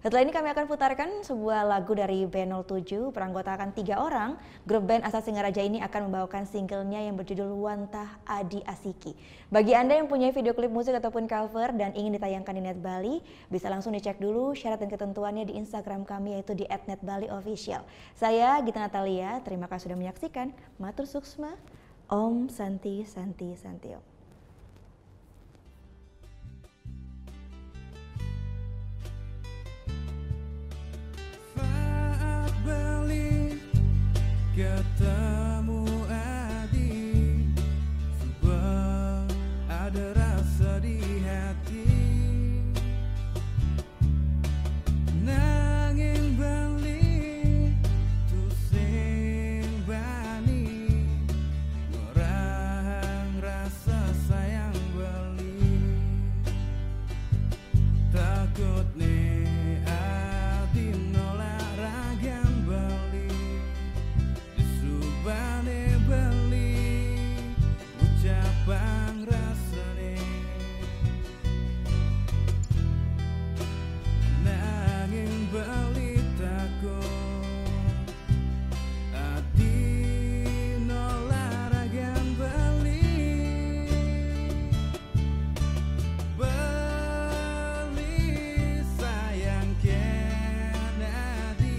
Setelah ini kami akan putarkan sebuah lagu dari B07, beranggotakan 3 orang. Grup band asal Singaraja ini akan membawakan singlenya yang berjudul Wantah Adi Asiki. Bagi Anda yang punya video klip musik ataupun cover dan ingin ditayangkan di Net Bali, bisa langsung dicek dulu syarat dan ketentuannya di Instagram kami yaitu di @netbaliofficial. Saya Gita Natalia, terima kasih sudah menyaksikan. Matur suksma, Om Santi Santi Santio. Ketemu Adi, sebab ada rasa di hati. Nanging balik tu sing bani, ngurang rasa sayang beli. Takut nih Adi nolak ragam bali. Bane beli ucapan rasane, nanging beli takut Adi nolak ragam beli. Beli sayang ken Adi,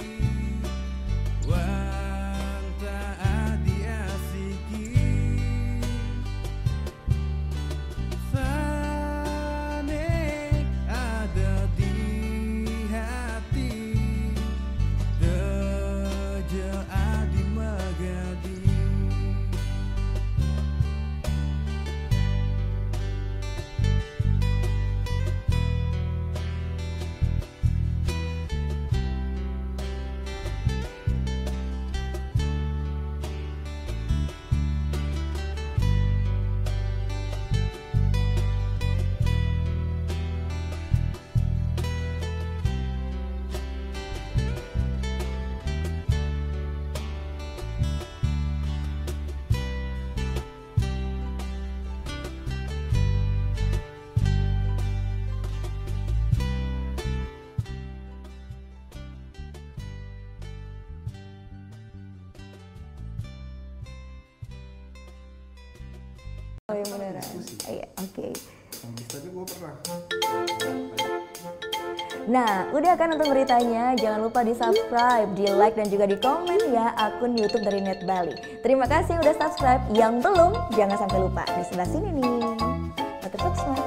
Oh yang beneran. Iya, oke. Tapi gue pernah. Nah, udah kan untuk beritanya? Jangan lupa di subscribe, di like dan juga di komen ya akun YouTube dari Net Bali. Terima kasih udah subscribe. Yang belum, jangan sampai lupa di sebelah sini nih. Matur suksma.